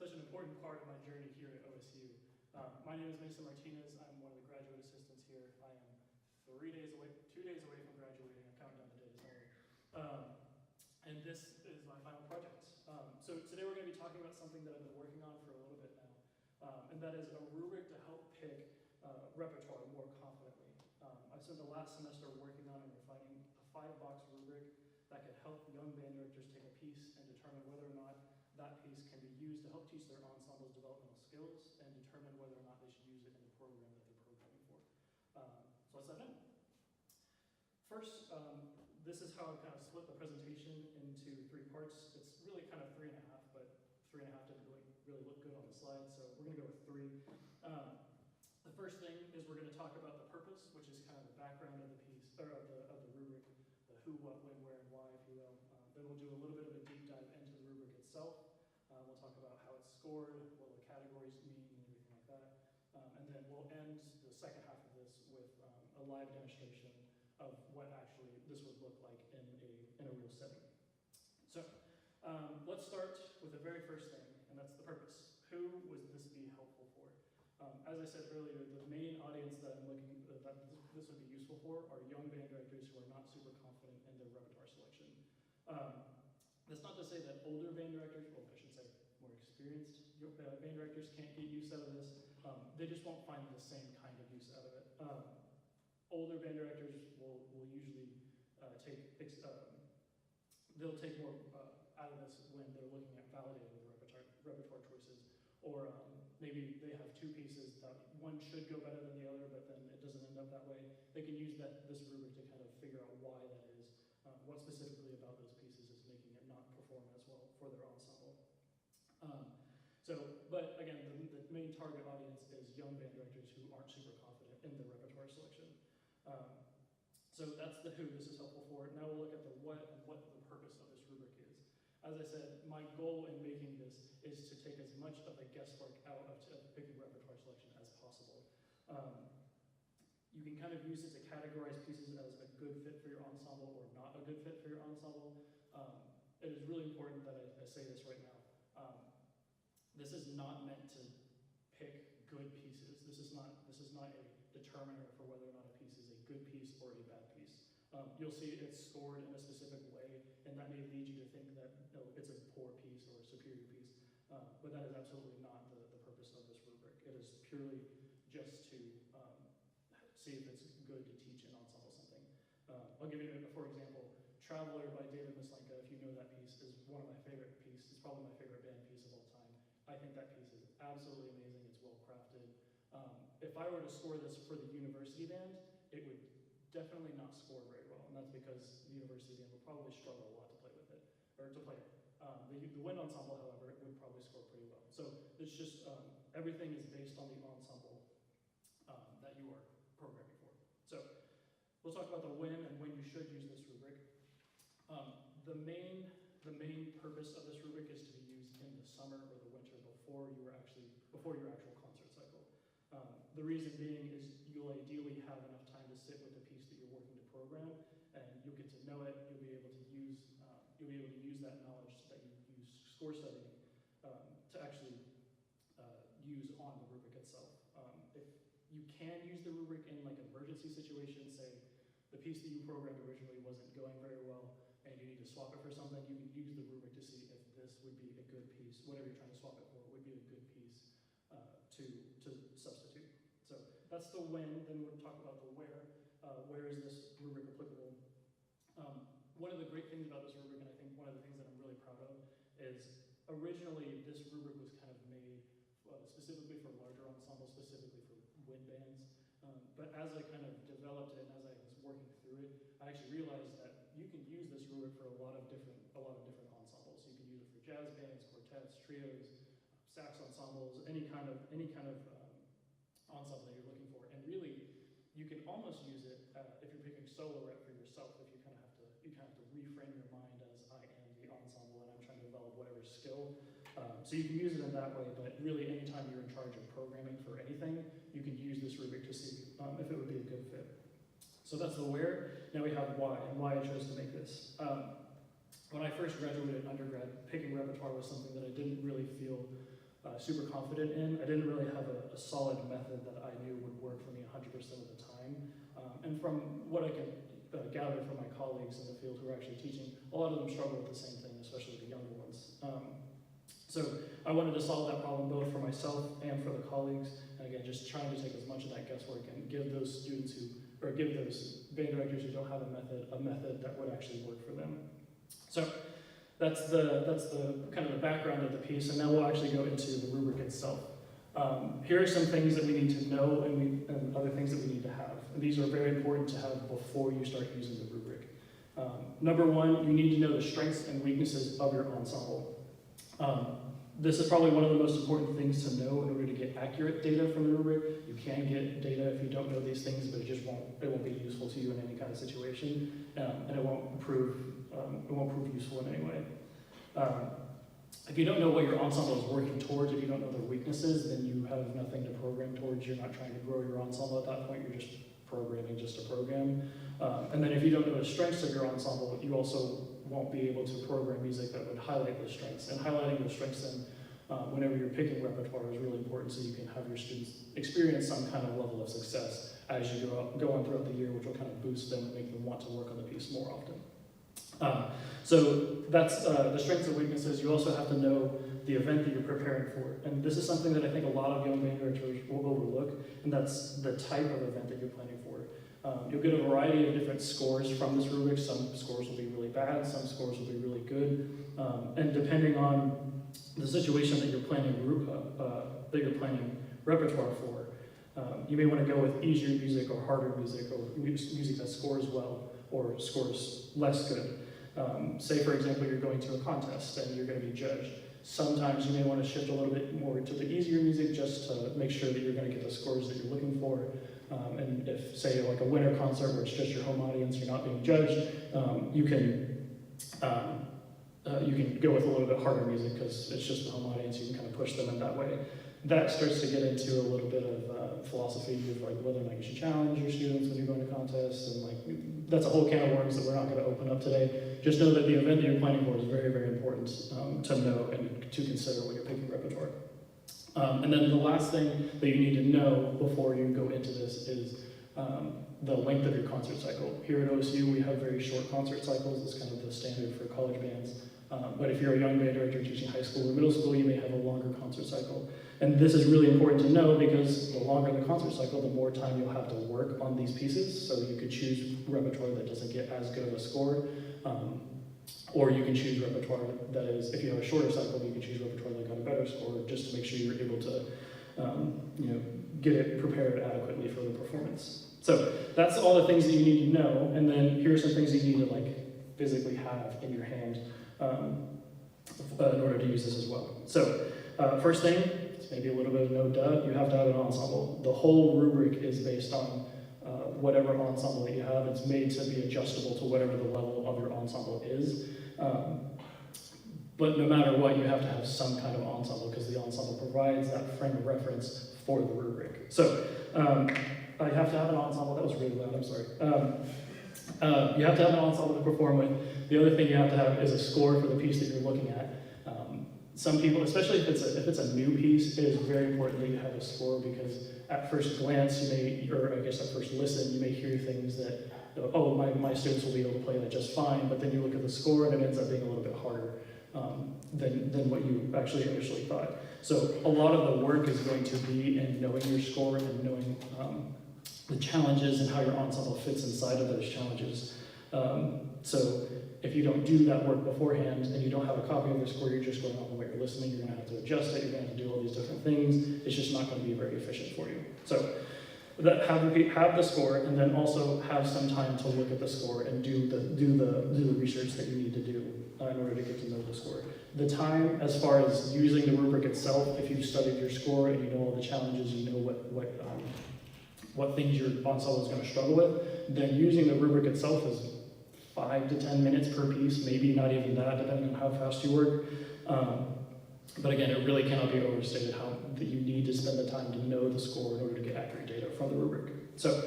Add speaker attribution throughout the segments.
Speaker 1: such an important part of my journey here at OSU. My name is Martinez. I'm one of the graduate assistants here. I am 2 days away from graduating. I'm counting down the days. And this is my final project. So today we're going to be talking about something that I've been working on for a little bit now, and that is a rubric to help pick repertoire more confidently. I spent the last semester working on and refining a 5-box rubric that could help young band directors take a piece and determine whether or not that piece can be used to help teach their ensemble's developmental skills and determine whether or not they should use it in the program that they're programming for. So let's dive in. First, this is how I've kind of split the presentation into 3 parts. It's really kind of 3.5, but 3.5 didn't really look good on the slide, so we're going to go with 3. The first thing is we're going to talk about the purpose, which is kind of the background of the piece, or of the rubric, the who, what, when, where, and why, if you will. Then we'll do a little bit of a deep dive into the rubric itself. We'll talk about how it's scored, what the categories mean, and everything like that. And then we'll end the second half of this with a live demonstration of what actually this would look like in a real setting. So let's start with the very first thing, and that's the purpose. Who would this be helpful for? As I said earlier, the main audience that I'm looking that this would be useful for are young band directors who are not super confident in their repertoire selection. That's not to say that older band directors, well, I should say more experienced band directors can't get use out of this. They just won't find the same kind of use out of it. Older band directors will usually they'll take more out of this when they're looking at validating the repertoire choices. Or maybe they have 2 pieces that one should go better than the other, but then it doesn't end up that way. They can use this rubric to kind of figure out why that is, what specifically about those pieces is making it not perform as well for their ensemble. But again, the main target audience is young band directors who aren't super confident in their repertoire selection. So that's the who this is helpful for. Now we'll look at the what and what the purpose of this rubric is. As I said, my goal in making this is to take as much of the guesswork out of picking repertoire selection as possible. You can kind of use it to categorize pieces as a good fit for your ensemble or not a good fit for your ensemble. It is really important that I say this right now. This is not meant to pick good pieces. This is not a determiner for whether or not a piece is a good piece or a bad piece. You'll see it's scored in a specific way, and that may lead you to think that it's a poor piece or a superior piece, but that is absolutely not the purpose of this rubric. It is purely just to see if it's good to teach an ensemble something. I'll give you, for example, Traveler by David Mislenka, if you know that piece, is one of my favorite pieces. It's probably my favorite band piece of all time. I think that piece is absolutely amazing. It's well crafted. If I were to score this for the university band, it would definitely not score very well, and that's because the university band would probably struggle a lot to play with it, or to play it. The wind ensemble, however, would probably score pretty well. So it's just, everything is based on the ensemble that you are programming for. So we'll talk about the when and when you should use this rubric. The main purpose of this rubric is to be used in the summer or the winter before your actual concert cycle. The reason being is you'll ideally have enough time to sit with the piece that you're working to program, and you'll get to know it. You'll be able to use that knowledge that you use score studying to actually use on the rubric itself. If you can use the rubric in like emergency situations, say the piece that you programmed originally wasn't going very well, and you need to swap it for something, you can use the rubric to see if this would be a good piece, whatever you're trying to swap it for, would be a good piece to substitute. So that's the when. Then we'll talk about the where. Where is this rubric applicable? One of the great things about this rubric, and I think one of the things that I'm really proud of, is originally this rubric was kind of made specifically for larger ensembles, specifically for wind bands. But as I kind of developed it and as I was working through it, I actually realized that you can use this rubric for a lot of different ensembles. You can use it for jazz bands, quartets, trios, sax ensembles, any kind of ensemble that you're looking for. And really, you can almost use it if you're picking solo rep for yourself. If you kind of have to reframe your mind as I am the ensemble and I'm trying to develop whatever skill. So you can use it in that way. But really, anytime you're in charge of programming for anything, you can use this rubric to see if it would be a good fit. So that's the where. Now we have why, and why I chose to make this. When I first graduated undergrad, picking repertoire was something that I didn't really feel super confident in. I didn't really have a solid method that I knew would work for me 100% of the time. And from what I can gather from my colleagues in the field who are actually teaching, a lot of them struggle with the same thing, especially the younger ones. So I wanted to solve that problem both for myself and for the colleagues, and again, just trying to take as much of that guesswork and give those students give those band directors who don't have a method that would actually work for them. So that's the kind of the background of the piece, and now we'll actually go into the rubric itself. Here are some things that we need to know and other things that we need to have. And these are very important to have before you start using the rubric. Number one, you need to know the strengths and weaknesses of your ensemble. This is probably one of the most important things to know in order to get accurate data from the rubric. You can get data if you don't know these things, but it won't be useful to you in any kind of situation, and it won't prove useful in any way. If you don't know what your ensemble is working towards, if you don't know their weaknesses, then you have nothing to program towards. You're not trying to grow your ensemble at that point. You're just programming just to program. And then if you don't know the strengths of your ensemble, you also won't be able to program music that would highlight those strengths. And highlighting those strengths then, whenever you're picking repertoire, is really important so you can have your students experience some kind of level of success as you go on throughout the year, which will kind of boost them and make them want to work on the piece more often. So that's the strengths and weaknesses. You also have to know the event that you're preparing for. And this is something that I think a lot of young band directors will overlook, and that's the type of event that you're planning for. You'll get a variety of different scores from this rubric. Some scores will be really bad, some scores will be really good. And depending on the situation that you're planning repertoire for, you may want to go with easier music or harder music, or music that scores well or scores less good. Say, for example, you're going to a contest and you're going to be judged. Sometimes you may want to shift a little bit more to the easier music just to make sure that you're going to get the scores that you're looking for. And if, say, like a winter concert where it's just your home audience, you're not being judged, you can go with a little bit harder music because it's just the home audience. You can kind of push them in that way. That starts to get into a little bit of philosophy of like whether or not you should challenge your students when you're going to contests, and like that's a whole can of worms that we're not going to open up today. Just know that the event that you're planning for is very, very important to know and to consider when you're picking repertoire. And then the last thing that you need to know before you go into this is the length of your concert cycle. Here at OSU, we have very short concert cycles. It's kind of the standard for college bands. But if you're a young band director teaching high school or middle school, you may have a longer concert cycle. And this is really important to know because the longer the concert cycle, the more time you'll have to work on these pieces. So you could choose repertoire that doesn't get as good of a score, or you can choose repertoire that is, if you have a shorter cycle, you can choose repertoire that got a better score just to make sure you're able to get it prepared adequately for the performance. So that's all the things that you need to know, and then here are some things that you need to like physically have in your hand in order to use this as well. So first thing, it's maybe a little bit of no duh, you have to have an ensemble. The whole rubric is based on whatever ensemble that you have. It's made to be adjustable to whatever the level of your ensemble is. But no matter what, you have to have some kind of ensemble because the ensemble provides that frame of reference for the rubric. So I have to have an ensemble. That was really loud, I'm sorry. You have to have an ensemble to perform with. The other thing you have to have is a score for the piece that you're looking at. Some people, especially if it's a new piece, it is very important that you have a score because at first glance, you may, or I guess at first listen, you may hear things that, oh, my students will be able to play that just fine, but then you look at the score and it ends up being a little bit harder than what you actually initially thought. So a lot of the work is going to be in knowing your score and knowing the challenges and how your ensemble fits inside of those challenges. So if you don't do that work beforehand and you don't have a copy of the score, you're just going on the way you're listening, you're going to have to adjust it, you're going to have to do all these different things. It's just not going to be very efficient for you. So have the score, and then also have some time to look at the score and do the research that you need to do in order to get to know the score. The time, as far as using the rubric itself, if you've studied your score and you know all the challenges, you know what things your ensemble is going to struggle with, then using the rubric itself is 5 to 10 minutes per piece, maybe not even that, depending on how fast you work. But again, it really cannot be overstated how that you need to spend the time to know the score in order to get accurate data from the rubric. So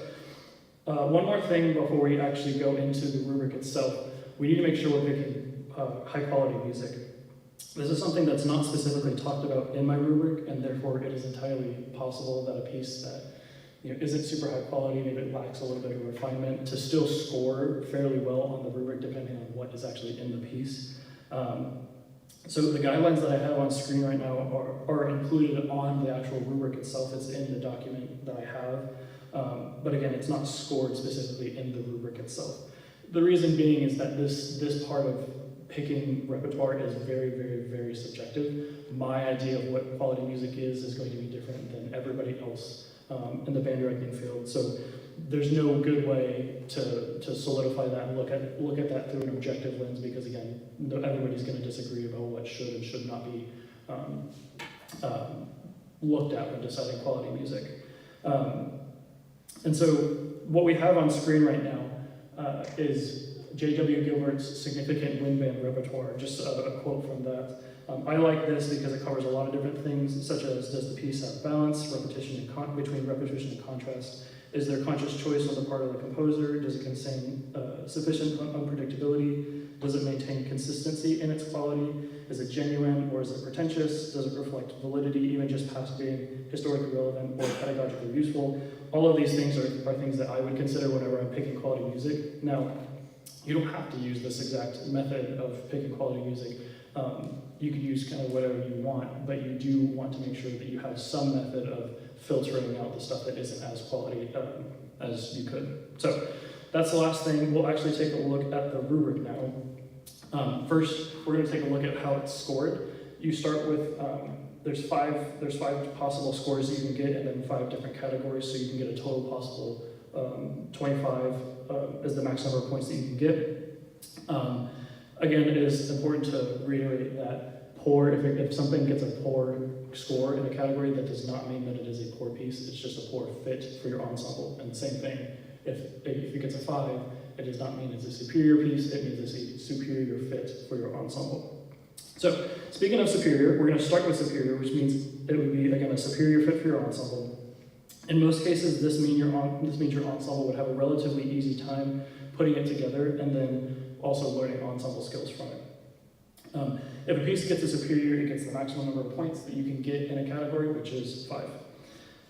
Speaker 1: one more thing before we actually go into the rubric itself, we need to make sure we're picking high quality music. This is something that's not specifically talked about in my rubric, and therefore it is entirely possible that a piece that isn't super high quality, maybe it lacks a little bit of refinement, to still score fairly well on the rubric depending on what is actually in the piece. So the guidelines that I have on screen right now are included on the actual rubric itself. It's in the document that I have. But again, it's not scored specifically in the rubric itself. The reason being is that this part of picking repertoire is very, very, very subjective. My idea of what quality music is going to be different than everybody else in the band directing field. So there's no good way to solidify that and look at that through an objective lens, because again, everybody's going to disagree about what should and should not be looked at when deciding quality music. And so what we have on screen right now is J.W. Gilbert's significant wind band repertoire, just a quote from that. I like this because it covers a lot of different things, such as does the piece have balance, repetition between repetition and contrast? Is there conscious choice on the part of the composer? Does it contain sufficient unpredictability? Does it maintain consistency in its quality? Is it genuine or is it pretentious? Does it reflect validity, even just past being historically relevant or pedagogically useful? All of these things are things that I would consider whenever I'm picking quality music. Now, you don't have to use this exact method of picking quality music. You could use kind of whatever you want, but you do want to make sure that you have some method of filtering out the stuff that isn't as quality as you could. So that's the last thing. We'll actually take a look at the rubric now. First, we're going to take a look at how it's scored. You start with, there's five possible scores that you can get, and then 5 different categories, so you can get a total possible 25 is the max number of points that you can get. Again, it is important to reiterate that poor, if something gets a poor score in a category, that does not mean that it is a poor piece. It's just a poor fit for your ensemble. And the same thing, if it gets a 5, it does not mean it's a superior piece. It means it's a superior fit for your ensemble. So speaking of superior, we're going to start with superior, which means it would be, again, a superior fit for your ensemble. In most cases, this means your ensemble would have a relatively easy time putting it together and then also learning ensemble skills from it. If a piece gets a superior, it gets the maximum number of points that you can get in a category, which is 5.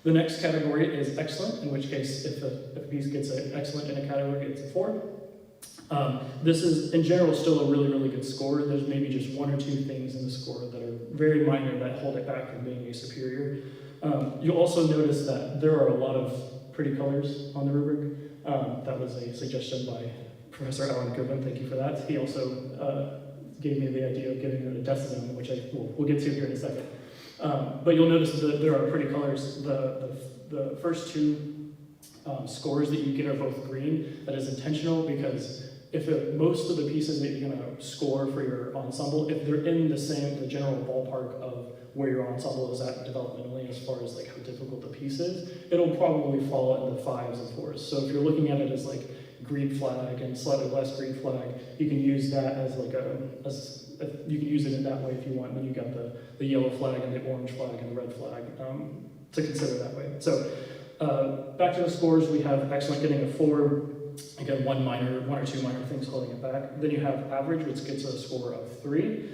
Speaker 1: The next category is excellent, in which case if a piece gets an excellent in a category, it's a 4. This is, in general, still a really, really good score. There's maybe just 1 or 2 things in the score that are very minor that hold it back from being a superior. You'll also notice that there are a lot of pretty colors on the rubric. That was a suggestion by Professor Alan Goodwin. Thank you for that. He also gave me the idea of giving it a death zone, which we'll get to here in a second. But you'll notice that there are pretty colors. The first 2 scores that you get are both green. That is intentional because most of the pieces that you're going to score for your ensemble, if they're in the general ballpark of where your ensemble is at developmentally as far as like how difficult the piece is, it'll probably fall in the 5s and 4s. So if you're looking at it as like green flag and slightly less green flag, you can use that as like you can use it in that way if you want. And then you got the yellow flag and the orange flag and the red flag to consider that way. So back to the scores, we have excellent getting a 4. Again, 1 or 2 minor things holding it back. Then you have average, which gets a score of 3.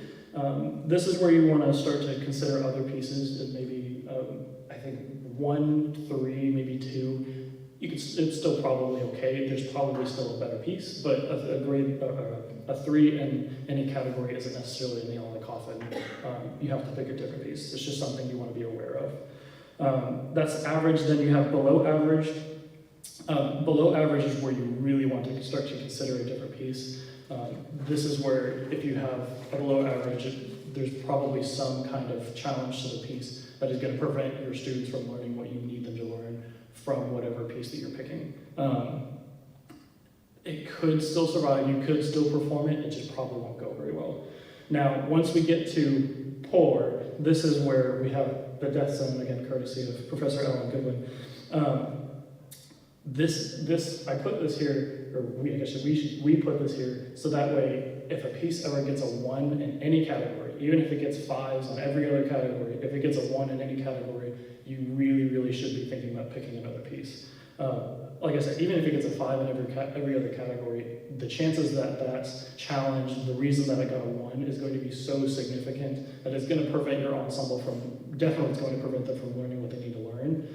Speaker 1: This is where you want to start to consider other pieces, and maybe I think 1, 3, maybe 2. It's still probably okay. There's probably still a better piece, but a 3 in any category isn't necessarily a nail in the coffin. You have to pick a different piece. It's just something you want to be aware of. That's average. Then you have below average. Below average is where you really want to start to consider a different piece. This is where if you have a below average, there's probably some kind of challenge to the piece that is going to prevent your students from learning what you need them to learn from whatever piece that you're picking. It could still survive, you could still perform it, it just probably won't go very well. Now, once we get to poor, this is where we have the death zone, again, courtesy of Professor Alan Goodwin. I put this here, or we put this here, so that way, if a piece ever gets a 1 in any category, even if it gets 5s on every other category, if it gets a 1 in any category, you really, really should be thinking about picking another piece. like I said, even if it gets a 5 in every other category, the chances that that challenge, the reason that it got a 1 is going to be so significant that it's going to prevent your ensemble from, definitely it's going to prevent them from learning what they need to learn.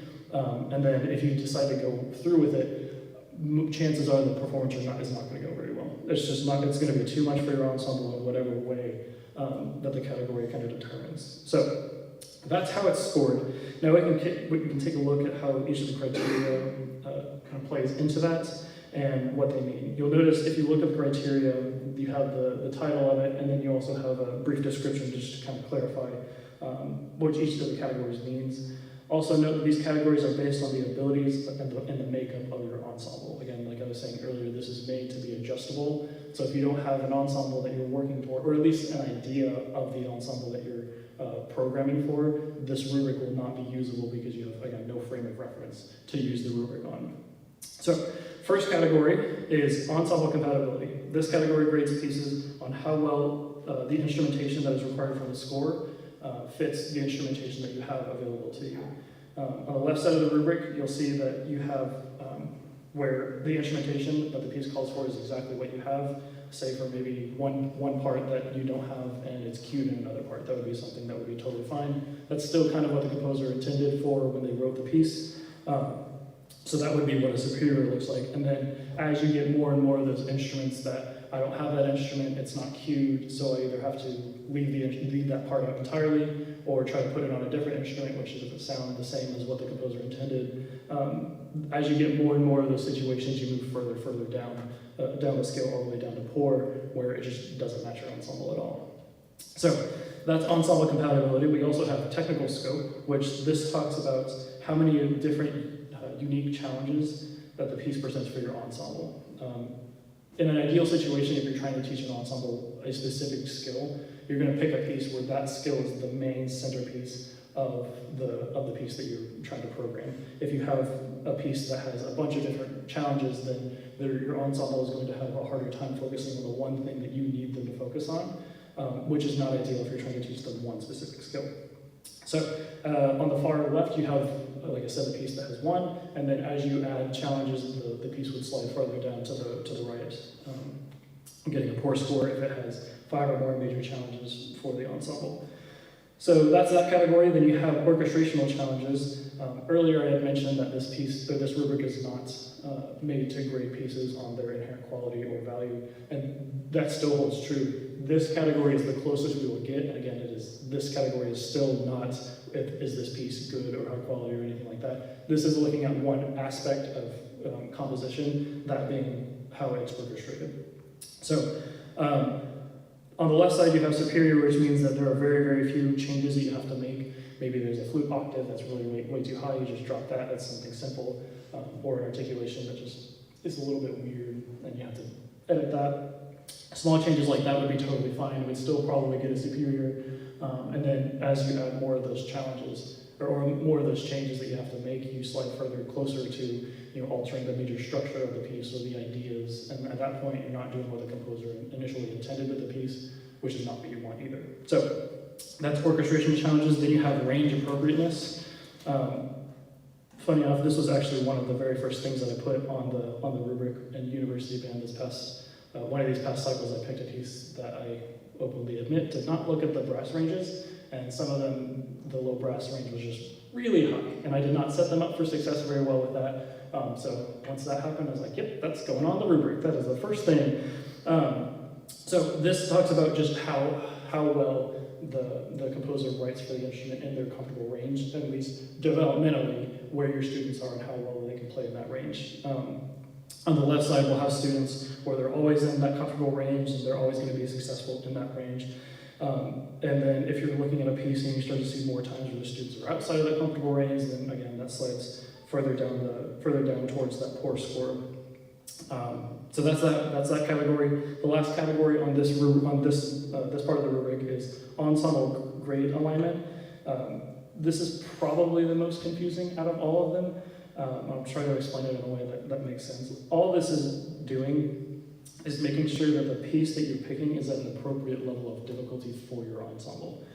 Speaker 1: And then if you decide to go through with it, chances are the performance is not going to go very well. It's just not, it's going to be too much for your ensemble in whatever way that the category kind of determines. So that's how it's scored. Now we can take a look at how each of the criteria kind of plays into that and what they mean. You'll notice if you look at the criteria, you have the title of it, and then you also have a brief description just to kind of clarify what each of the categories means. Also note that these categories are based on the abilities and the makeup of your ensemble. Again, like I was saying earlier, this is made to be adjustable. So if you don't have an ensemble that you're working toward, or at least an idea of the ensemble that you're programming for, this rubric will not be usable because you have, again, no frame of reference to use the rubric on. So first category is ensemble compatibility. This category grades pieces on how well the instrumentation that is required for the score fits the instrumentation that you have available to you. On the left side of the rubric, you'll see that you have where the instrumentation that the piece calls for is exactly what you have, say for maybe one part that you don't have and it's cued in another part. That would be something that would be totally fine. That's still kind of what the composer intended for when they wrote the piece. So that would be what a superior looks like. And then as you get more and more of those instruments that I don't have that instrument, it's not cued, so I either have to leave that part out entirely or try to put it on a different instrument, which doesn't sound the same as what the composer intended. As you get more and more of those situations, you move further down the scale all the way down to poor, where it just doesn't match your ensemble at all. So that's ensemble compatibility. We also have technical scope, which this talks about how many different unique challenges that the piece presents for your ensemble. In an ideal situation, if you're trying to teach an ensemble a specific skill, you're going to pick a piece where that skill is the main centerpiece of the piece that you're trying to program. If you have a piece that has a bunch of different challenges, then your ensemble is going to have a harder time focusing on the one thing that you need them to focus on, which is not ideal if you're trying to teach them one specific skill. So on the far left, you have, like I said, a piece that has 1, and then as you add challenges, the piece would slide further down to the right, getting a poor score if it has 5 or more major challenges for the ensemble. So that's that category. Then you have orchestrational challenges. Earlier I had mentioned that this rubric is not made to grade pieces on their inherent quality or value, and that still holds true. This category is the closest we will get, and again, this category is still not, is this piece good or high quality or anything like that. This is looking at one aspect of composition, that being how it's orchestrated. So on the left side, you have superior, which means that there are very few changes that you have to make. Maybe there's a flute octave that's really way too high, you just drop that, that's something simple, or an articulation that just is a little bit weird, and you have to edit that. Small changes like that would be totally fine, we'd still probably get a superior, and then as you add more of those challenges, or more of those changes that you have to make, you slide further closer to altering the major structure of the piece or the ideas, and at that point you're not doing what the composer initially intended with the piece, which is not what you want either. So that's orchestration challenges. Then you have range appropriateness. Funny enough, this was actually one of the very first things that I put on the rubric in university band this past, one of these past cycles. I picked a piece that I openly admit did not look at the brass ranges, and some of them, the low brass range was just really high, and I did not set them up for success very well with that. So once that happened, I was like, yep, that's going on the rubric. That is the first thing. So this talks about just how well the composer writes for the instrument in their comfortable range, at least developmentally, where your students are and how well they can play in that range. On the left side, we'll have students where they're always in that comfortable range, and they're always going to be successful in that range. And then if you're looking at a piece and you start to see more times where the students are outside of that comfortable range, then again, that slides further down towards that poor score. So that's that category. The last category on this part of the rubric is ensemble grade alignment. This is probably the most confusing out of all of them. I'll try to explain it in a way that makes sense. All this is doing is making sure that the piece that you're picking is at an appropriate level of difficulty for your ensemble.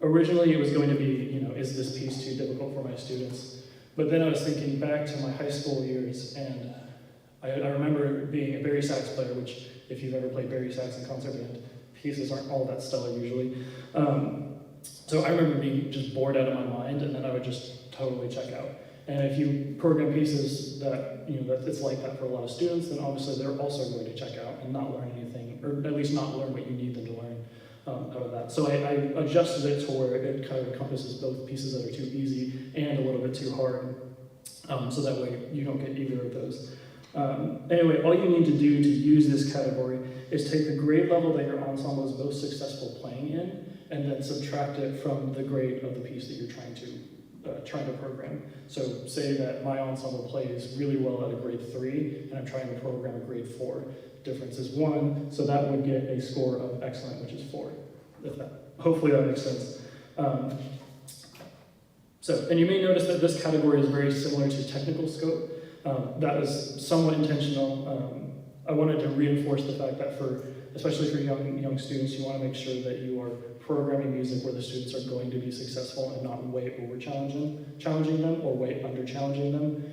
Speaker 1: Originally, it was going to be, is this piece too difficult for my students? But then I was thinking back to my high school years, and I remember being a bari sax player, which if you've ever played bari sax in concert band, pieces aren't all that stellar usually. So I remember being just bored out of my mind, and then I would just totally check out. And if you program pieces that, that it's like that for a lot of students, then obviously they're also going to check out and not learn anything, or at least not learn what you need them to learn out of that. So I adjusted it to where it kind of encompasses both pieces that are too easy and a little bit too hard, so that way you don't get either of those. Anyway, all you need to do to use this category is take the grade level that your ensemble is most successful playing in, and then subtract it from the grade of the piece that you're trying to program. So say that my ensemble plays really well at a grade 3, and I'm trying to program a grade 4. Difference is 1, so that would get a score of excellent, which is 4. Hopefully that makes sense. And you may notice that this category is very similar to technical scope. That was somewhat intentional. I wanted to reinforce the fact that especially for young students, you want to make sure that you are programming music where the students are going to be successful and not way over challenging them or way under challenging them.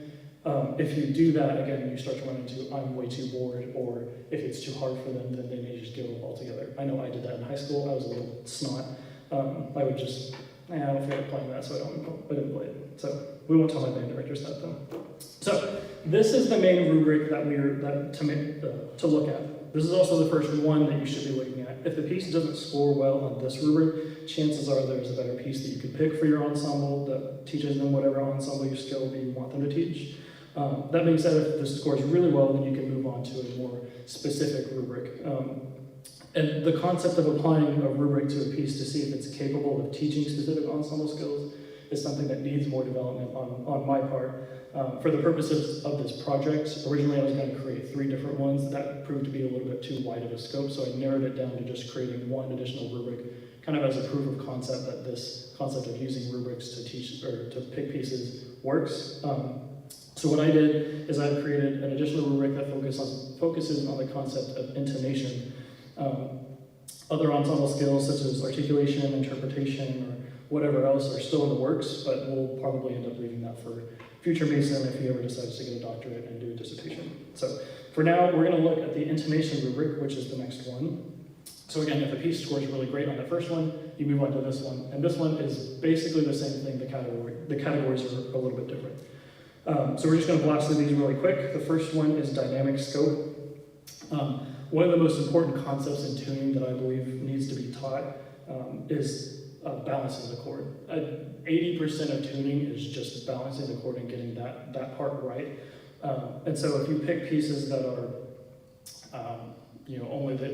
Speaker 1: If you do that, again, you start to run into I'm way too bored, or if it's too hard for them, then they may just give up altogether. I know I did that in high school. I was a little snot. I would just, I don't feel like playing that, so I didn't play it. So we won't tell my band directors that though. So this is the main rubric that to look at. This is also the first one that you should be looking at. If the piece doesn't score well on this rubric, chances are there's a better piece that you could pick for your ensemble that teaches them whatever ensemble skill that you want them to teach. That being said, if this scores really well, then you can move on to a more specific rubric. And the concept of applying a rubric to a piece to see if it's capable of teaching specific ensemble skills is something that needs more development on my part. For the purposes of this project, originally I was going to create 3 different ones. That proved to be a little bit too wide of a scope, so I narrowed it down to just creating 1 additional rubric, kind of as a proof of concept that this concept of using rubrics to teach or to pick pieces works. So what I did is I created an additional rubric that focuses on the concept of intonation. Other ensemble skills such as articulation, interpretation, or whatever else are still in the works, but we'll probably end up leaving that for future Mason if he ever decides to get a doctorate and do a dissertation. So for now, we're going to look at the intonation rubric, which is the next one. So again, if a piece scores really great on the first one, you move on to this one. And this one is basically the same thing. The categories are a little bit different. So we're just going to blast through these really quick. The first one is dynamic scope. One of the most important concepts in tuning that I believe needs to be taught is balancing the chord. 80% of tuning is just balancing the chord and getting that part right. And so if you pick pieces that are,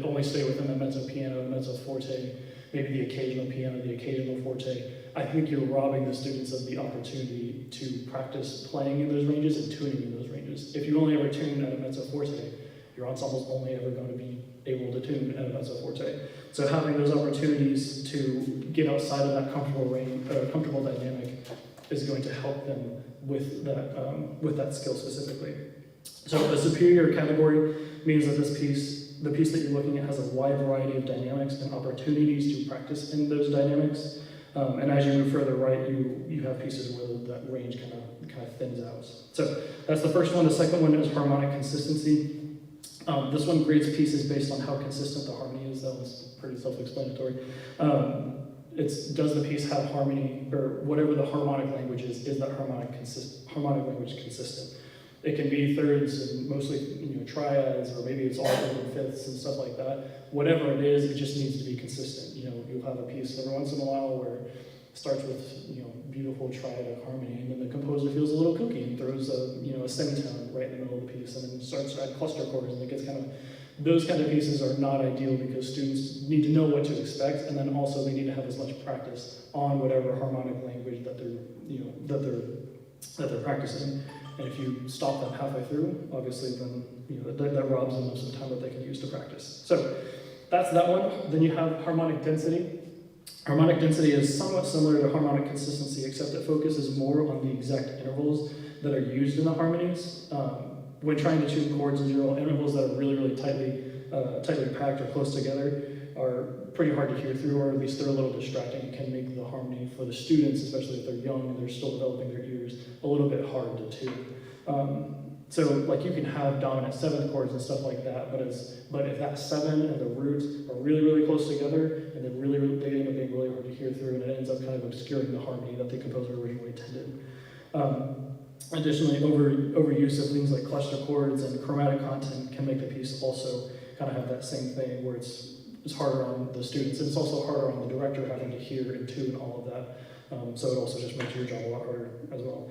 Speaker 1: only stay within the mezzo piano, mezzo forte, maybe the occasional piano, the occasional forte, I think you're robbing the students of the opportunity to practice playing in those ranges and tuning in those ranges. If you only ever tune at a mezzo forte, your ensemble's only ever going to be able to tune at a mezzo forte. So having those opportunities to get outside of that comfortable dynamic is going to help them with that skill specifically. So a superior category means that the piece that you're looking at has a wide variety of dynamics and opportunities to practice in those dynamics. And as you move further right, you have pieces where that range kind of thins out. So that's the first one. The second one is harmonic consistency. This one grades pieces based on how consistent the harmony is. That was pretty self-explanatory. Does the piece have harmony, or whatever the harmonic language is that harmonic language consistent? It can be thirds and mostly triads, or maybe it's all over fifths and stuff like that. Whatever it is, it just needs to be consistent. You'll have a piece every once in a while where it starts with beautiful triadic harmony, and then the composer feels a little kooky and throws a semitone right in the middle of the piece, and then starts to add cluster chords, and it gets those kind of pieces are not ideal because students need to know what to expect, and then also they need to have as much practice on whatever harmonic language that they're practicing. And if you stop them halfway through, obviously then that robs them of some time that they can use to practice. So that's that one. Then you have harmonic density. Harmonic density is somewhat similar to harmonic consistency, except it focuses more on the exact intervals that are used in the harmonies. When trying to tune chords in general, intervals that are really, really tightly packed or close together are pretty hard to hear through, or at least they're a little distracting and can make the harmony for the students, especially if they're young and they're still developing their ears, a little bit hard to tune. So like you can have dominant seventh chords and stuff like that, but if that seven and the root are really, really close together, and then they end up being really hard to hear through, and it ends up kind of obscuring the harmony that the composer originally intended. Additionally, overuse of things like cluster chords and chromatic content can make the piece also kind of have that same thing where it's harder on the students, and it's also harder on the director having to hear and tune all of that. So it also just makes your job a lot harder as well.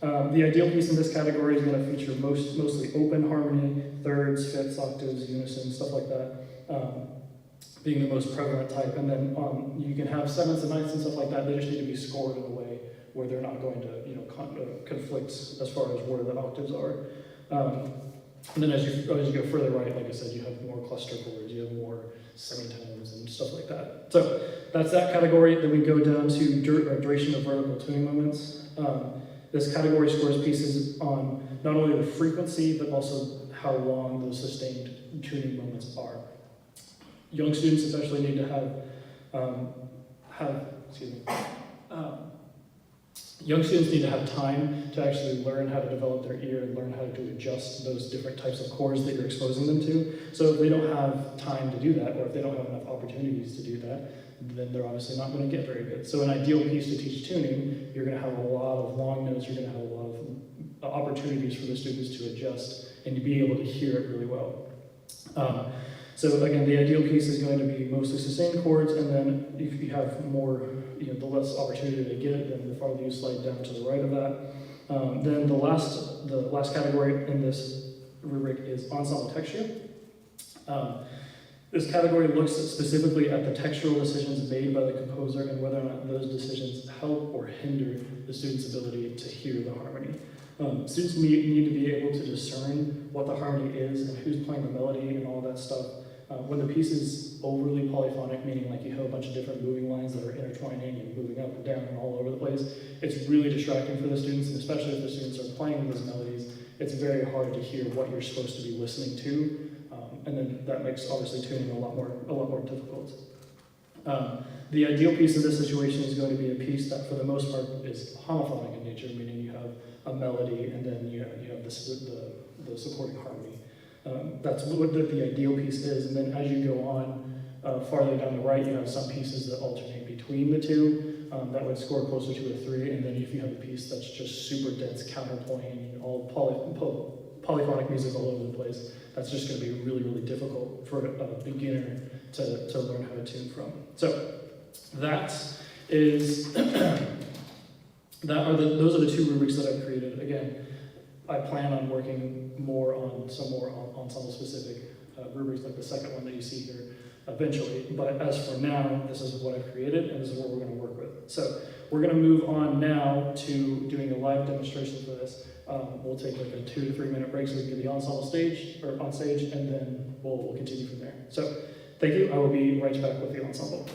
Speaker 1: The ideal piece in this category is going to feature mostly open harmony, thirds, fifths, octaves, unison, stuff like that, being the most prevalent type. And then you can have sevenths and ninths and stuff like that. They just need to be scored in a way where they're not going to conflict as far as where the octaves are. And then as you go further right, like I said, you have more cluster chords, you have more semitones and stuff like that. So that's that category. Then we go down to duration of vertical tuning moments. This category scores pieces on not only the frequency, but also how long those sustained tuning moments are. Young students especially need to young students need to have time to actually learn how to develop their ear and learn how to adjust those different types of chords that you're exposing them to. So if they don't have time to do that, or if they don't have enough opportunities to do that, then they're obviously not going to get very good. So an ideal piece to teach tuning, you're going to have a lot of long notes, you're going to have a lot of opportunities for the students to adjust and to be able to hear it really well. So again, the ideal piece is going to be mostly sustained chords, and then if you have more, the less opportunity to get it, then the farther you slide down to the right of that. Then the last category in this rubric is ensemble texture. This category looks specifically at the textural decisions made by the composer and whether or not those decisions help or hinder the student's ability to hear the harmony. Students need to be able to discern what the harmony is and who's playing the melody and all that stuff. When the piece is overly polyphonic, meaning like you have a bunch of different moving lines that are intertwining and moving up and down and all over the place, it's really distracting for the students, and especially if the students are playing those melodies, it's very hard to hear what you're supposed to be listening to. And then that makes obviously tuning a lot more difficult. The ideal piece in this situation is going to be a piece that for the most part is homophonic in nature, meaning you have a melody and then you have the supporting harmony. That's what the ideal piece is, and then as you go on farther down the right, you have some pieces that alternate between the two. That would score closer to a 3, and then if you have a piece that's just super dense counterpoint, all polyphonic music all over the place, that's just going to be really, really difficult for a beginner to learn how to tune from. So that is those are the 2 rubrics that I've created. Again, I plan on working on some more ensemble specific rubrics like the second one that you see here eventually. But as for now, this is what I've created and this is what we're going to work with. So we're going to move on now to doing a live demonstration for this. We'll take like a 2 to 3 minute break so we can get the ensemble on stage, and then we'll continue from there. So thank you. I will be right back with the ensemble.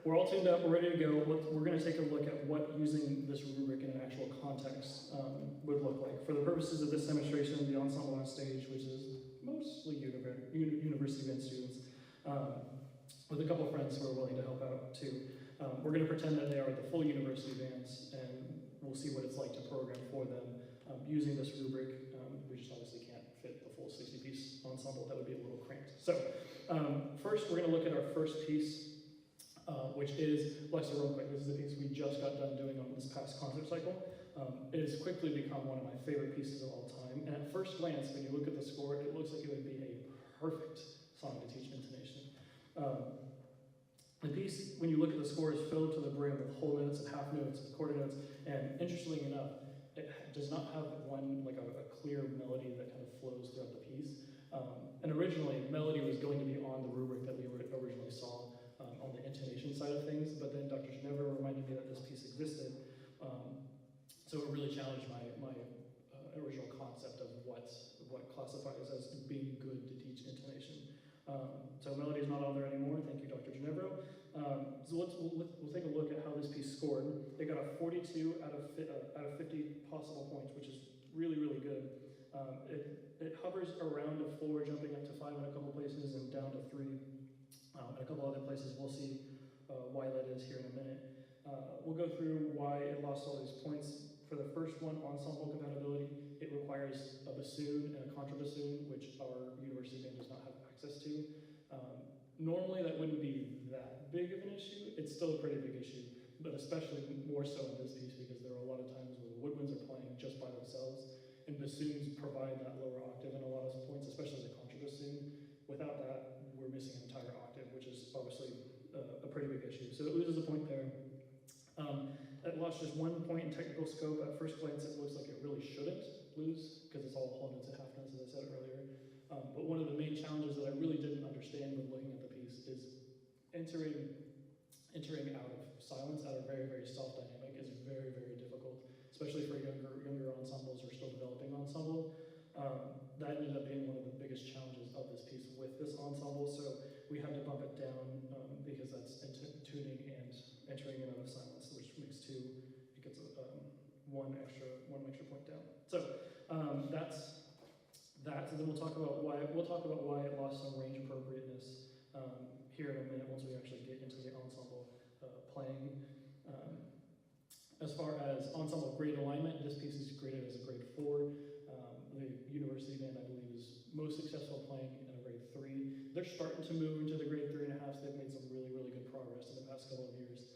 Speaker 1: we're all tuned up, we're ready to go. We're going to take a look at what using this rubric in an actual context would look like. For the purposes of this demonstration, the ensemble on stage, which is mostly university band students, with a couple friends who are willing to help out too. We're going to pretend that they are the full university bands, and we'll see what it's like to program for them using this rubric. We just obviously can't fit the full 60-piece ensemble. That would be a little cramped. So first, we're going to look at our first piece, which is, Lexa, real quick, this is the piece we just got done doing on this past concert cycle. It has quickly become one of my favorite pieces of all time. And at first glance, when you look at the score, it looks like it would be a perfect song to teach intonation. The piece, when you look at the score, is filled to the brim with whole notes and half notes and quarter notes. And interestingly enough, it does not have one, like a clear melody that kind of flows throughout the piece. And originally, melody was going to be on the rubric that we originally saw on the intonation side of things, but then Dr. Ginevra reminded me that this piece existed. So it really challenged my original concept of what classifies as being good to teach intonation. So melody is not on there anymore. Thank you, Dr. Ginevra. So we'll take a look at how this piece scored. It got a 42 out of 50 possible points, which is really, really good. It hovers around a 4, jumping up to 5 in a couple places and down to 3 in a couple other places. We'll see why that is here in a minute. We'll go through why it lost all these points. For the first one, ensemble compatibility, it requires a bassoon and a contrabassoon, which our university band does not have access to. Normally that wouldn't be that big of an issue. It's still a pretty big issue, but especially more so in this piece because there are a lot of times where the woodwinds are playing just by themselves, and bassoons provide that lower octave in a lot of points, especially the contrabassoon. Without that, we're missing an entire octave, which is obviously a pretty big issue. So it loses a point there. It lost just 1 point in technical scope. At first glance, it looks like it really shouldn't lose because it's all whole notes and half notes, as I said earlier. But one of the main challenges that I really didn't understand when looking at the piece is entering out of silence, out of very, very soft dynamic is very, very difficult, especially for younger ensembles or still developing ensemble. That ended up being one of the biggest challenges of this piece with this ensemble, so we had to bump it down because that's tuning and entering in out of silence, which makes 2, it gets one extra point down. So that's that. So then we'll talk about why it lost some range appropriateness here in a minute once we actually get into the ensemble playing. As far as ensemble grade alignment, this piece is graded as a grade 4. The university band, I believe, is most successful playing in a grade 3. They're starting to move into the grade 3.5. They've made some really, really good progress in the past couple of years.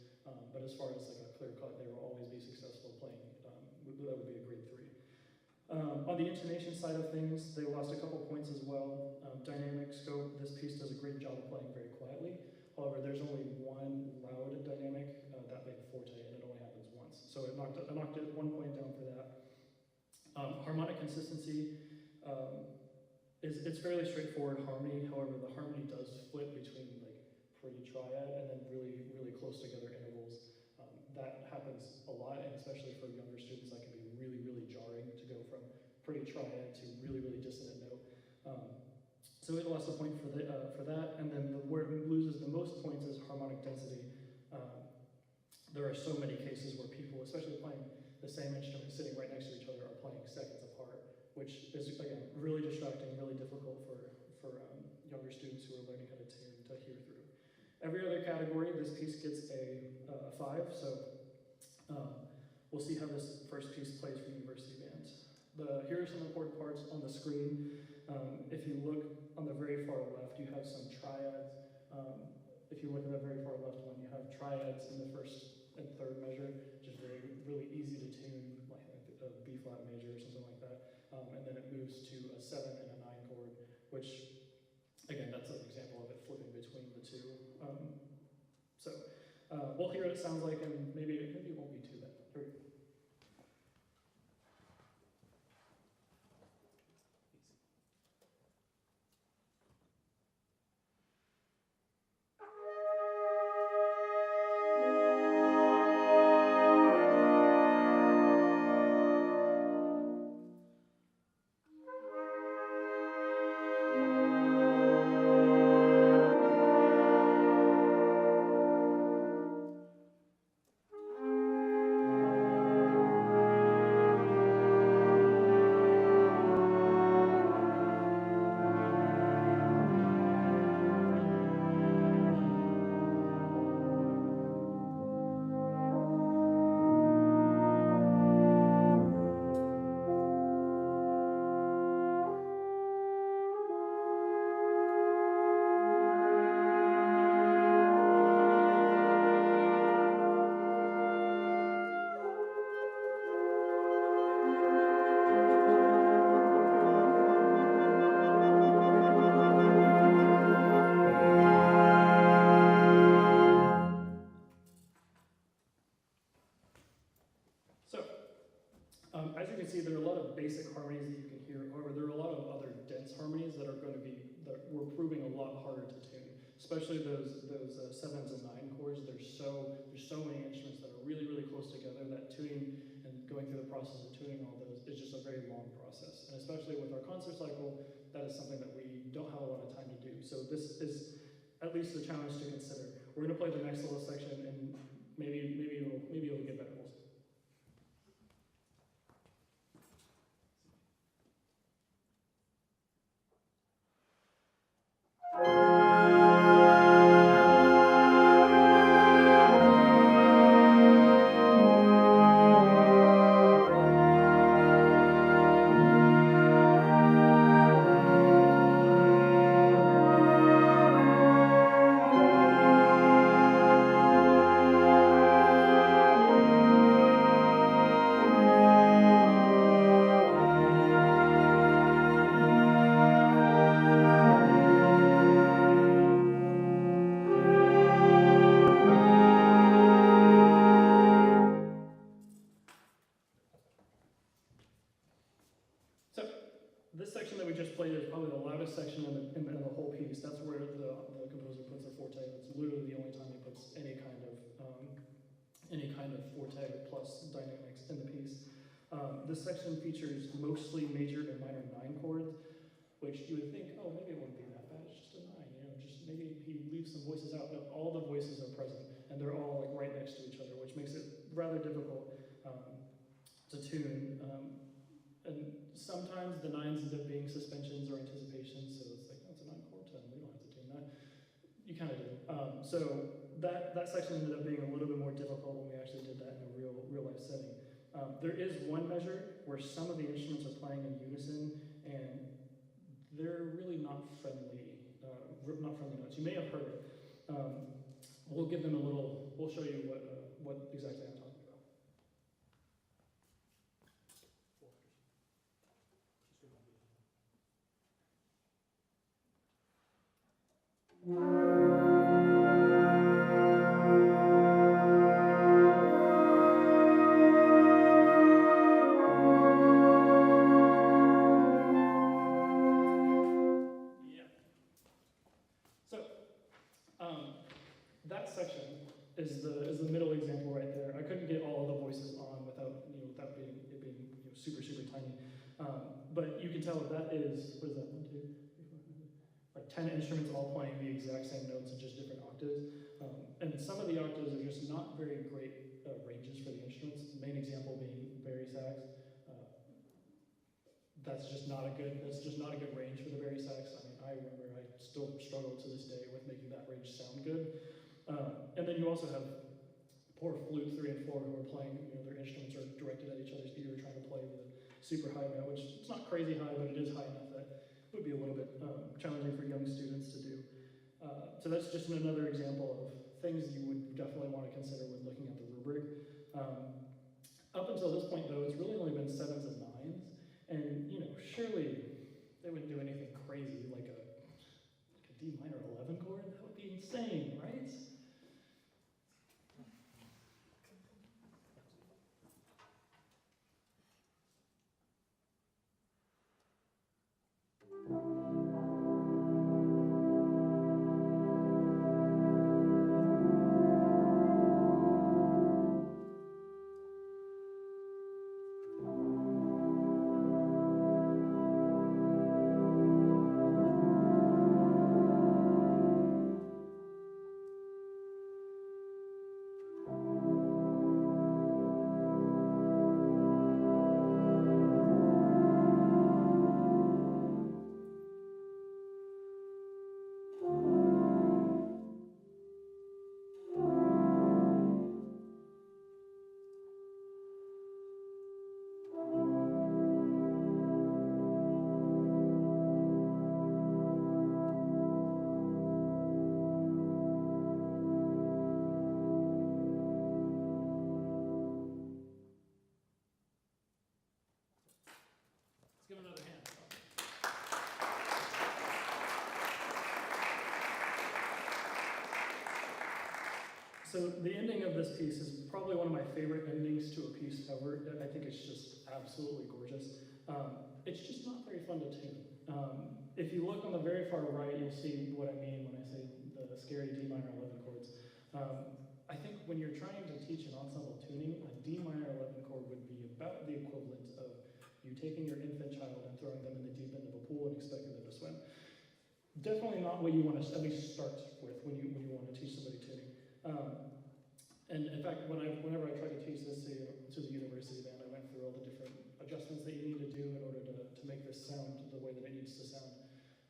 Speaker 1: But as far as like a clear cut, they will always be successful playing. That would be a grade 3. On the intonation side of things, they lost a couple points as well. Dynamic scope, this piece does a great job of playing very quietly. However, there's only one loud dynamic, that big forte, and it only happens once. So it knocked it 1 point down for that. Harmonic consistency, it's fairly straightforward harmony. However, the harmony does split between like pretty triad and then really, really close together intervals. That happens a lot, and especially for younger students, that can be really, really jarring to go from pretty triad to really, really dissonant note. So it lost a point for that, and then where it loses the most points is harmonic density. There are so many cases where people, especially playing the same instrument sitting right next to each other, are playing seconds apart, which is, again, really distracting, really difficult for younger students who are learning how to tune to hear through. Every other category, this piece gets a 5, so we'll see how this first piece plays for university bands. Here are some important parts on the screen. If you look on the very far left, you have some triads. If you look at the very far left one, you have triads in the first and third measure, which is really easy to tune, like a B flat major or something like that. And then it moves to a 7 and a 9 chord, which, again, that's an example of it flipping between the two. We'll hear what it sounds like, and maybe it won't be too bad. Here we go. hard to tune, especially those sevens and nine chords. There's so many instruments that are really close together that tuning and going through the process of tuning all those is just a very long process. And especially with our concert cycle, that is something that we don't have a lot of time to do. So this is at least a challenge to consider. We're going to play the next little section, and maybe it'll get better. We'll see. This section that we just played is probably the loudest section in the whole piece. That's where the composer puts a forte. That's literally the only time he puts any kind of forte plus dynamics in the piece. This section features mostly major and minor nine chords, which you would think, oh, maybe it wouldn't be that bad. It's just a nine, just maybe he leaves some voices out. No, all the voices are present, and they're all like right next to each other, which makes it rather difficult to tune. And sometimes the nines end up being suspensions or anticipations, so it's like, oh, it's a 9/4 tone, we don't have to tune that. You kind of do. So that section ended up being a little bit more difficult when we actually did that in a real life setting. There is one measure where some of the instruments are playing in unison, and they're really not friendly notes. You may have heard it. We'll give them a little. We'll show you what exactly I'm talking about. That section is the middle example right there. I couldn't get all of the voices on without being super tiny. But you can tell that is, what is that, 1, 2, 3, 4, 5, like 10 instruments all playing the exact same notes in just different octaves. And some of the octaves are just not very great ranges for the instruments. The main example being bari sax. That's just not a good range for the bari sax. I mean, I remember I still struggle to this day with making that range sound good. And then you also have poor flute 3 and 4 who are playing, their instruments are directed at each other's ear trying to play the super high note, which it's not crazy high, but it is high enough that it would be a little bit challenging for young students to do. So that's just another example of things you would definitely want to consider when looking at the rubric. Up until this point, though, it's really only been 7s and 9s, and surely they wouldn't do anything crazy like a D minor 11 chord. That would be insane, right? Give another hand. So the ending of this piece is probably one of my favorite endings to a piece ever. I think it's just absolutely gorgeous. It's just not very fun to tune. If if you look on the very far right, you'll see what I mean when I say the scary D minor 11 chords. I think when you're trying to teach an ensemble tuning, a D minor 11 chord would be about the equivalent of you taking your infant child and throwing them in the deep end of a pool and expecting them to swim. Definitely not what you want to at least start with when you want to teach somebody tuning. And in fact, whenever I try to teach this to the university band, I went through all the different adjustments that you need to do in order to make this sound the way that it needs to sound.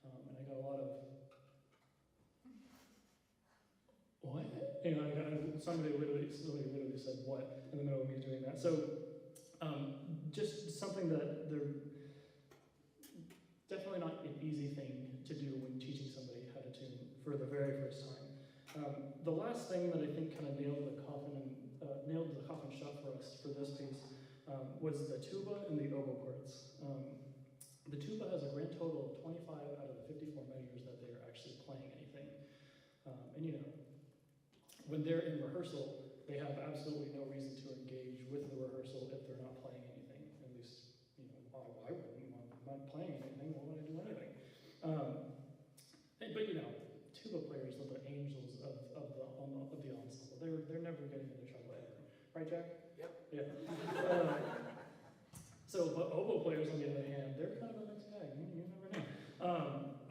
Speaker 1: And I got a lot of, what? And somebody literally said, what, in the middle of me doing that. So just something that they're definitely not an easy thing to do when teaching somebody how to tune for the very first time. The last thing that I think kind of nailed the coffin shut for us for this piece was the tuba and the oboe parts. The tuba has a grand total of 25 out of the 54 measures that they're actually playing anything. And you know, when they're in rehearsal, they have absolutely no reason to engage with the rehearsal if they're not playing anything. At least, you know, I wouldn't. I'm not playing anything. Why would I do anything? But you know, tuba players are the angels of the ensemble. They're never getting into trouble ever, right, Jack?
Speaker 2: Yep.
Speaker 1: Yeah. But oboe players, on the other hand, they're kind of a mixed bag. You never know.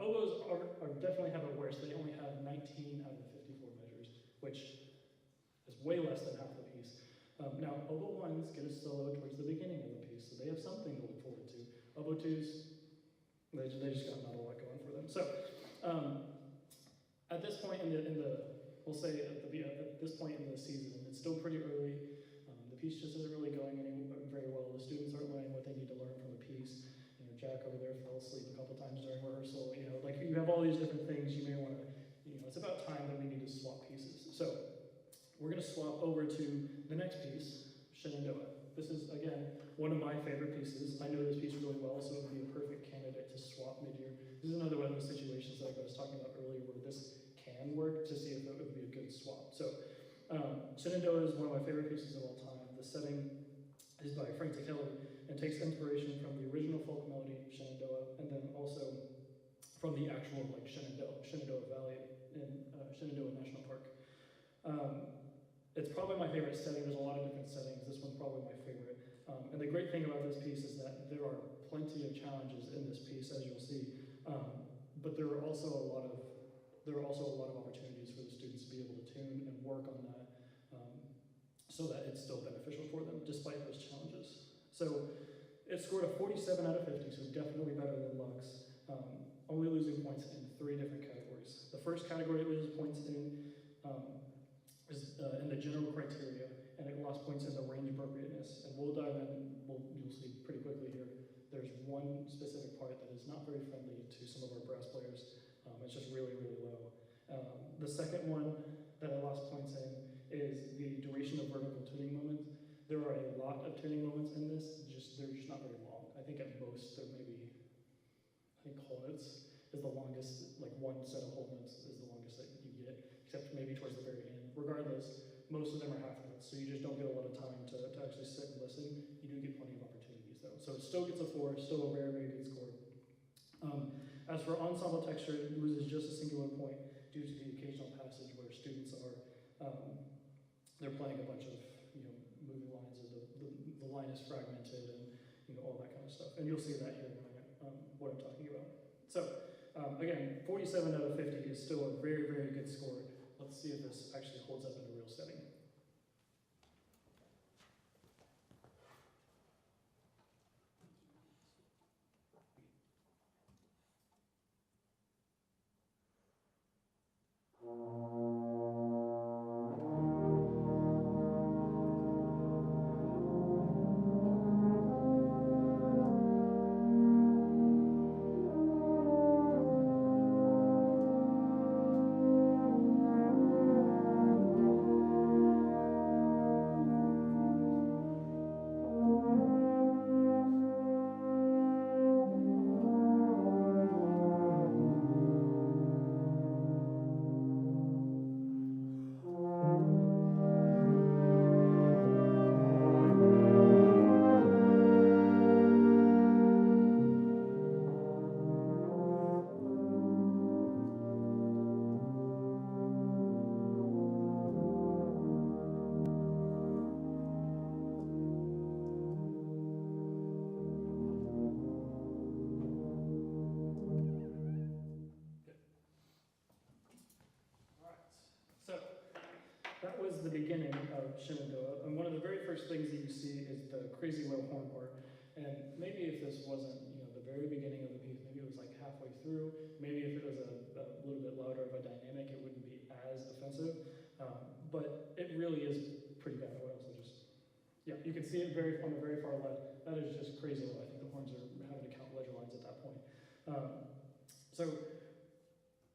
Speaker 1: Oboes are definitely have it worse. They only have 19 out of the 54 measures, which is way less than half the piece. Now, oboe ones get a solo towards the beginning of the piece, so they have something to look forward to. Oboe twos, they just got not a lot going for them. So, at this point we'll say at this point in the season, it's still pretty early. The piece just isn't really going very well. The students aren't learning what they need to learn from the piece. You know, Jack over there fell asleep a couple times during rehearsal. You know, like you have all these different things you may want to. You know, it's about time that we need to swap pieces. So we're going to swap over to the next piece, Shenandoah. This is, again, one of my favorite pieces. I know this piece really well, so it would be a perfect candidate to swap mid-year. This is another one of those situations like I was talking about earlier where this can work to see if it would be a good swap. So Shenandoah is one of my favorite pieces of all time. The setting is by Frank Kelly and takes inspiration from the original folk melody, Shenandoah, and then also from the actual Shenandoah Valley in Shenandoah National Park. It's probably my favorite setting. There's a lot of different settings. This one's probably my favorite. And the great thing about this piece is that there are plenty of challenges in this piece, as you'll see. But there are also a lot of opportunities for the students to be able to tune and work on that so that it's still beneficial for them despite those challenges. So it scored a 47 out of 50, so definitely better than Lux. Only losing points in 3 different categories. The first category it loses points in is in the general criteria, and it lost points in the range appropriateness. And we'll dive in, you'll see pretty quickly here, there's one specific part that is not very friendly to some of our brass players. It's just really, really low. The second one that I lost points in is the duration of vertical tuning moments. There are a lot of tuning moments in this, they're just not very long. I think at most there may be, whole notes is the longest, like one set of whole notes is the longest that you get, except maybe towards the very end. Regardless, most of them are half notes, so you just don't get a lot of time to actually sit and listen. You do get plenty of opportunities though. So it still gets a 4, still a very, very good score. As for ensemble texture, it loses just a singular point due to the occasional passage where students are, they're playing a bunch of, moving lines, or the line is fragmented and, all that kind of stuff. And you'll see that here in a minute, what I'm talking about. So, again, 47 out of 50 is still a very, very good score. Let's see if this actually holds up in a real setting. shenandoah. And one of the very first things that you see is the crazy low horn part. And maybe if this wasn't, the very beginning of the piece, maybe it was like halfway through, maybe if it was a little bit louder of a dynamic, it wouldn't be as offensive. But it really is pretty bad. What else? Yeah, you can see it on the very far left. That is just crazy low. I think the horns are having to count ledger lines at that point. So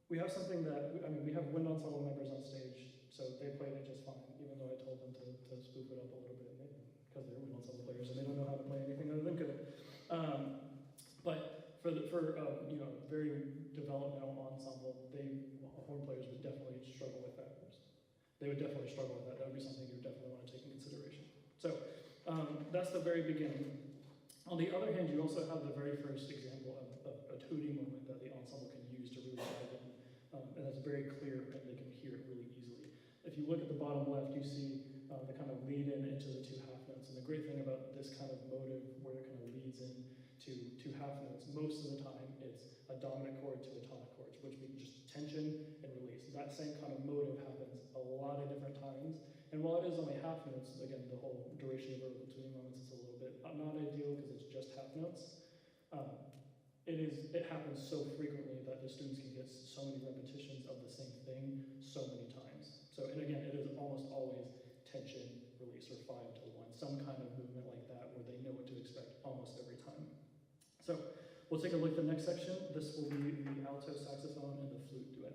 Speaker 1: we have something that, we have wind ensemble members on stage, so they played it just fine, even though I told them to spoof it up a little bit, because they're wind ensemble players and they don't know how to play anything other than good. But for very developmental ensemble, horn players would definitely struggle with that. They would definitely struggle with that. That would be something you would definitely want to take in consideration. So that's the very beginning. On the other hand, you also have the very first example of a tuning moment that the ensemble can use to really dive in. And that's very clear, and they can hear it really easily. If you look at the bottom left, you see the kind of lead in into the two half notes. And the great thing about this kind of motive, where it kind of leads in to two half notes, most of the time it's a dominant chord to a tonic chord, which means just tension and release. That same kind of motive happens a lot of different times. And while it is only half notes, again, the whole duration of vertical tuning moments is a little bit not ideal because it's just half notes. It happens so frequently that the students can get so many repetitions of the same thing so many times. So, and again, it is almost always tension, release, or 5-1, some kind of movement like that where they know what to expect almost every time. So we'll take a look at the next section. This will be the alto saxophone and the flute duet.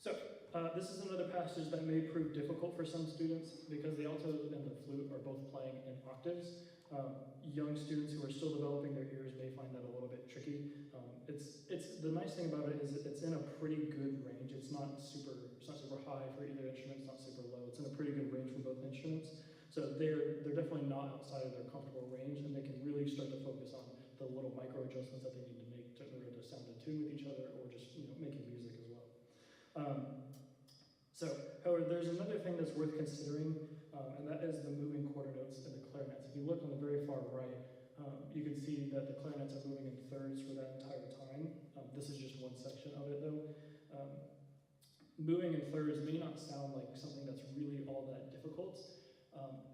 Speaker 1: So this is another passage that may prove difficult for some students because the alto and the flute are both playing in octaves. Young students who are still developing their ears may find that a little bit tricky. It's the nice thing about it is it's in a pretty good range. It's not super high for either instrument. It's not super low. It's in a pretty good range for both instruments. So they're definitely not outside of their comfortable range, and they can really start to focus on the little micro adjustments that they need to make in order to sound in tune with each other, or just making music as well. However, there's another thing that's worth considering, and that is the moving quarter notes in the clarinets. If you look on the very far right, you can see that the clarinets are moving in thirds for that entire time. This is just one section of it, though. Moving in thirds may not sound like something that's really all that difficult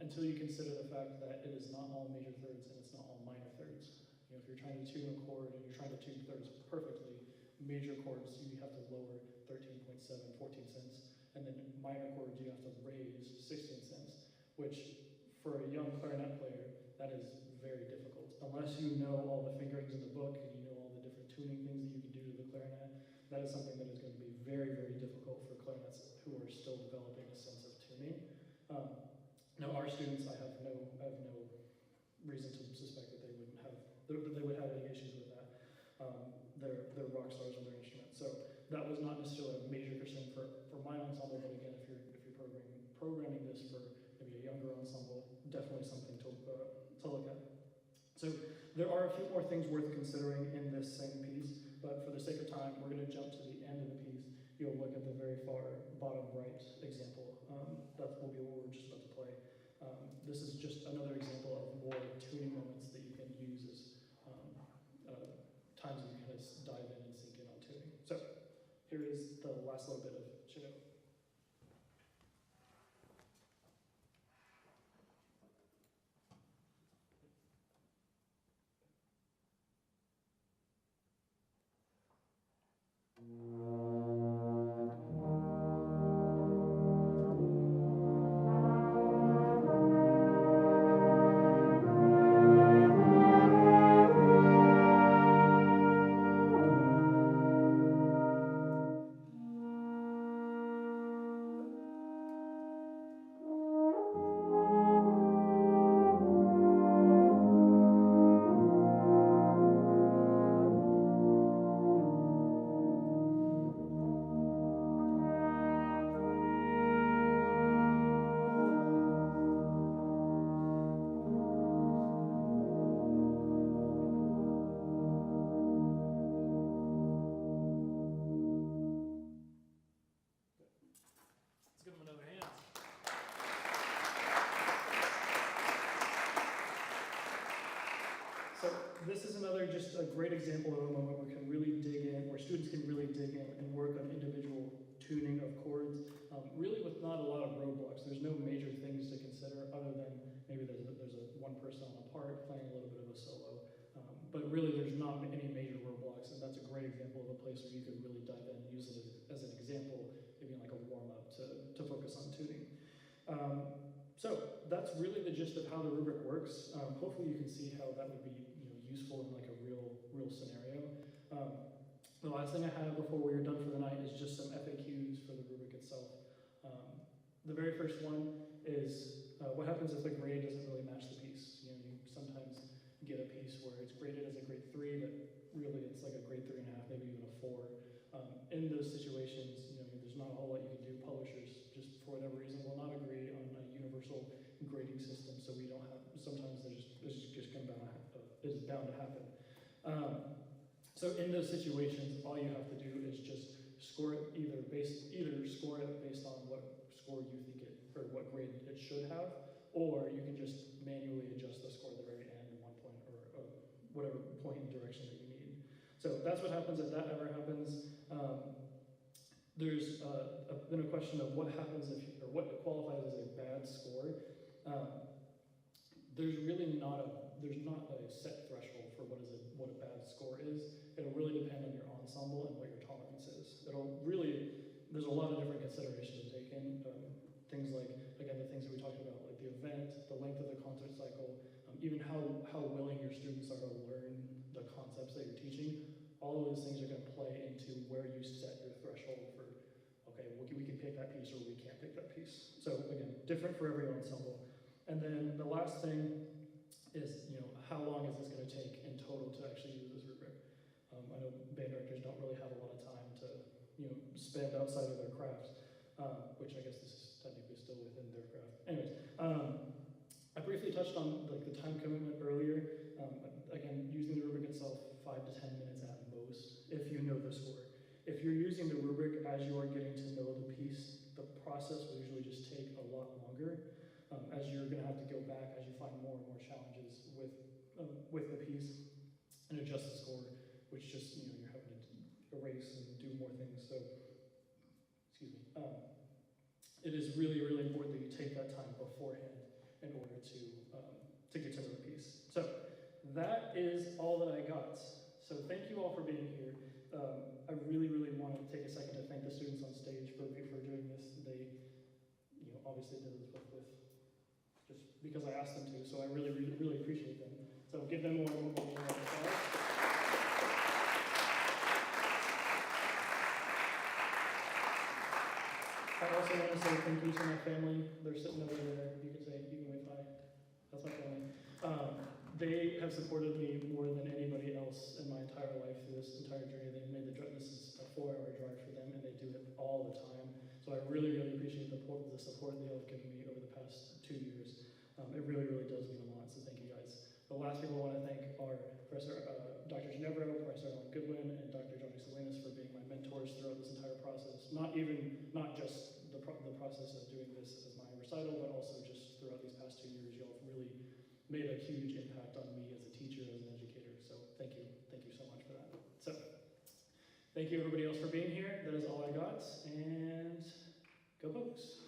Speaker 1: until you consider the fact that it is not all major thirds and it's not all minor thirds. If you're trying to tune a chord and you're trying to tune thirds perfectly, major chords you have to lower 13.7, 14 cents, and then minor chords you have to raise 16 cents, which for a young clarinet player, that is very difficult. Unless you know all the fingerings in the book and you know all the different tuning things that you can do to the clarinet, that is something that is going to be very, very difficult for clarinets who are still developing a sense of tuning. Now, our students, I have no reason to suspect that they would have any issues with that. They're rock stars on their instrument. So that was not necessarily a major concern for my ensemble, but again, if you're programming this for maybe a younger ensemble, definitely something to look at. So there are a few more things worth considering in this same piece, but for the sake of time, we're going to jump to the end of the piece. You'll look at the very far bottom right example. That will be what we're just about to play. This is just another example of more tuning moments that you can use as times that you kind of dive in and sink in on tuning. So here is the last little bit of Chinook. this is another just a great example of a moment where students can really dig in and work on individual tuning of chords, really with not a lot of roadblocks. There's no major things to consider other than maybe there's a one person on a part playing a little bit of a solo. But really there's not any major roadblocks, and that's a great example of a place where you could really dive in and use it as an example, maybe like a warm-up to focus on tuning. So that's really the gist of how the rubric works. Hopefully you can see how that would be useful in like a real scenario. The last thing I have before we are done for the night is just some FAQs for the rubric itself. The very first one is what happens if the grade doesn't really match the piece. You sometimes get a piece where it's graded as a grade 3, but really it's like a grade 3.5, maybe even a 4. In those situations, there's not a whole lot you can do. Publishers, just for whatever reason, will not agree on a universal grading system, so we don't have. Sometimes it's just going to it is bound to happen. So in those situations, all you have to do is just score it either score it based on what score you think it or what grade it should have, or you can just manually adjust the score at the very end, 1 point or whatever point and direction that you need. So that's what happens if that ever happens. There's been a question of what happens or what qualifies as a bad score. There's not a set threshold for what a bad score is. It'll really depend on your ensemble and what your tolerance is. There's a lot of different considerations to take in. Things like, again, the things that we talked about, like the event, the length of the concert cycle, even how willing your students are to learn the concepts that you're teaching. All of those things are going to play into where you set your threshold for, okay, we can pick that piece or we can't pick that piece. So again, different for every ensemble. And then the last thing is, how long is this going to take in total to actually use this rubric? I know band directors don't really have a lot of time to, spend outside of their craft, which I guess this is technically still within their craft. Anyways, I briefly touched on like the time commitment earlier. Again, using the rubric itself, 5 to 10 minutes at most, if you know the score. If you're using the rubric as you are getting to know the piece, the process will usually just take a lot longer, as you're going to have to go back as you find more and more challenges with the piece and adjust the score, which just you're having to erase and do more things. So, excuse me. It is really, really important that you take that time beforehand in order to get to know the piece. So that is all that I got. So thank you all for being here. I really, really want to take a second to thank the students on stage for doing this. They, obviously did this with just because I asked them to. So I really, really, really appreciate them. So give them one more applause. I also want to say thank you to my family. They're sitting over there. You can wave hi. That's my family. They have supported me more than anybody else in my entire life through this entire journey. They've made the drive. This is a 4-hour drive for them, and they do it all the time. So I really, really appreciate the support they have given me over the past 2 years. It really, really does mean a lot. So thank you guys. The last people I want to thank are Professor Dr. Ginevra, Professor Alan Goodwin, and Dr. Johnny Salinas for being my mentors throughout this entire process. Not just the process of doing this as my recital, but also just throughout these past 2 years. Y'all have really made a huge impact on me as a teacher, as an educator. So thank you so much for that. So thank you everybody else for being here. That is all I got, and go Pokes.